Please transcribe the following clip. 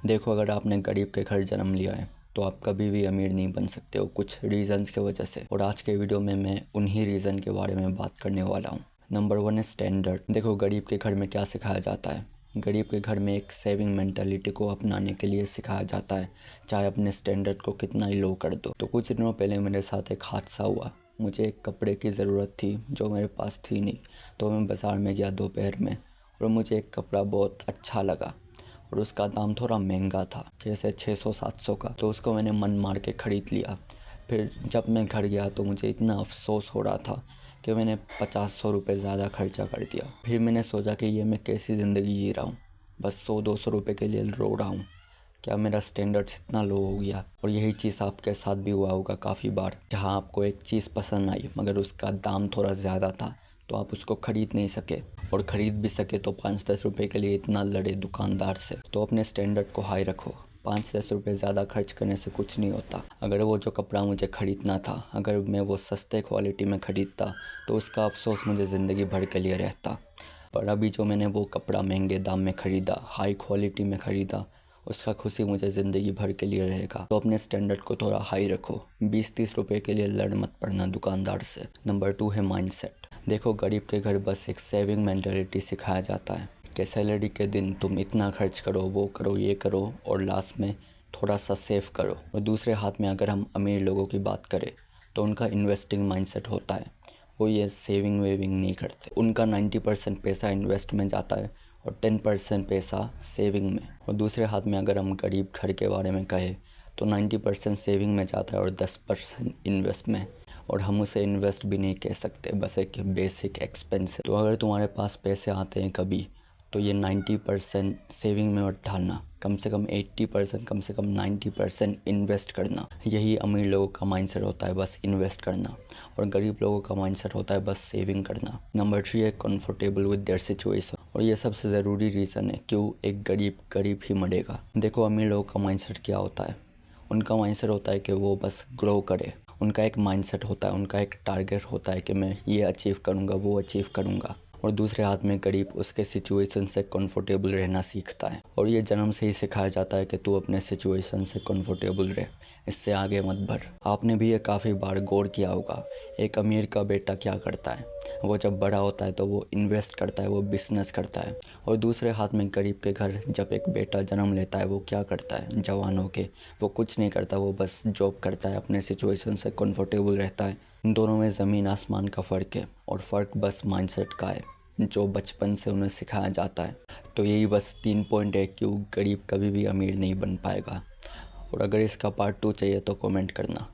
देखो, अगर आपने गरीब के घर जन्म लिया है तो आप कभी भी अमीर नहीं बन सकते हो, कुछ रीज़न्स के वजह से। और आज के वीडियो में मैं उन्हीं रीज़न के बारे में बात करने वाला हूँ। नंबर 1 है स्टैंडर्ड। देखो, गरीब के घर में क्या सिखाया जाता है। गरीब के घर में एक सेविंग मेंटालिटी को अपनाने के लिए सिखाया जाता है, चाहे अपने स्टैंडर्ड को कितना ही लो कर दो। तो कुछ दिनों पहले मेरे साथ एक हादसा हुआ। मुझे एक कपड़े की ज़रूरत थी जो मेरे पास थी नहीं, तो मैं बाज़ार में गया दोपहर में और मुझे एक कपड़ा बहुत अच्छा लगा और उसका दाम थोड़ा महंगा था, जैसे 600-700 का। तो उसको मैंने मन मार के ख़रीद लिया। फिर जब मैं घर गया तो मुझे इतना अफसोस हो रहा था कि मैंने 50-100 रुपये ज़्यादा खर्चा कर दिया। फिर मैंने सोचा कि ये मैं कैसी ज़िंदगी जी रहा हूँ, बस 100-200 रुपये के लिए रो रहा हूँ। क्या मेरा स्टैंडर्ड्स इतना लो हो गया? और यही चीज़ आपके साथ भी हुआ होगा काफ़ी बार, जहाँ आपको एक चीज़ पसंद आई मगर उसका दाम थोड़ा ज़्यादा था तो आप उसको ख़रीद नहीं सके, और ख़रीद भी सके तो 5-10 रुपये के लिए इतना लड़े दुकानदार से। तो अपने स्टैंडर्ड को हाई रखो। 5-10 रुपये ज़्यादा खर्च करने से कुछ नहीं होता। अगर वो जो कपड़ा मुझे ख़रीदना था, अगर मैं वो सस्ते क्वालिटी में ख़रीदता तो उसका अफसोस मुझे ज़िंदगी भर के लिए रहता। पर अभी जो मैंने वो कपड़ा महंगे दाम में ख़रीदा, हाई क्वालिटी में ख़रीदा, उसका खुशी मुझे ज़िंदगी भर के लिए रहेगा। तो अपने स्टैंडर्ड को थोड़ा हाई रखो। 20-30 रुपये के लिए लड़ मत पड़ना दुकानदार से। नंबर 2 है माइंडसेट। देखो, गरीब के घर बस एक सेविंग मेंटालिटी सिखाया जाता है कि सैलरी के दिन तुम इतना खर्च करो, वो करो, ये करो, और लास्ट में थोड़ा सा सेव करो। और दूसरे हाथ में अगर हम अमीर लोगों की बात करें तो उनका इन्वेस्टिंग माइंडसेट होता है। वो ये सेविंग वेविंग नहीं करते। उनका 90% पैसा इन्वेस्ट में जाता है और 10% पैसा सेविंग में। और दूसरे हाथ में अगर हम गरीब घर के बारे में कहें तो 90% सेविंग में जाता है और 10% इन्वेस्ट में। और हम उसे इन्वेस्ट भी नहीं कह सकते, बस एक बेसिक एक्सपेंस है। तो अगर तुम्हारे पास पैसे आते हैं कभी, तो ये 90% सेविंग में मत डालना, कम से कम 80%, कम से कम 90% इन्वेस्ट करना। यही अमीर लोगों का माइंडसेट होता है, बस इन्वेस्ट करना। और गरीब लोगों का माइंडसेट होता है बस सेविंग करना। नंबर 3 है कंफर्टेबल विद देयर सिचुएशन। और ये सबसे ज़रूरी रीज़न है क्यों एक गरीब गरीब ही मरेगा। देखो, अमीर लोगों का माइंडसेट क्या होता है। उनका माइंडसेट होता है कि वो बस ग्रो करे। उनका एक माइंडसेट होता है, उनका एक टारगेट होता है कि मैं ये अचीव करूँगा, वो अचीव करूँगा। और दूसरे हाथ में गरीब उसके सिचुएशन से कंफर्टेबल रहना सीखता है। और ये जन्म से ही सिखाया जाता है कि तू अपने सिचुएशन से कंफर्टेबल रहे, इससे आगे मत बढ़। आपने भी ये काफ़ी बार गौर किया होगा, एक अमीर का बेटा क्या करता है। वो जब बड़ा होता है तो वो इन्वेस्ट करता है, वो बिजनेस करता है। और दूसरे हाथ में गरीब के घर जब एक बेटा जन्म लेता है वो क्या करता है, जवान होके वो कुछ नहीं करता, वो बस जॉब करता है, अपने सिचुएशन से कंफर्टेबल रहता है। इन दोनों में ज़मीन आसमान का फ़र्क है, और फ़र्क बस माइंडसेट का है जो बचपन से उन्हें सिखाया जाता है। तो यही बस 3 पॉइंट है क्यों गरीब कभी भी अमीर नहीं बन पाएगा। और अगर इसका पार्ट 2 चाहिए तो कमेंट करना।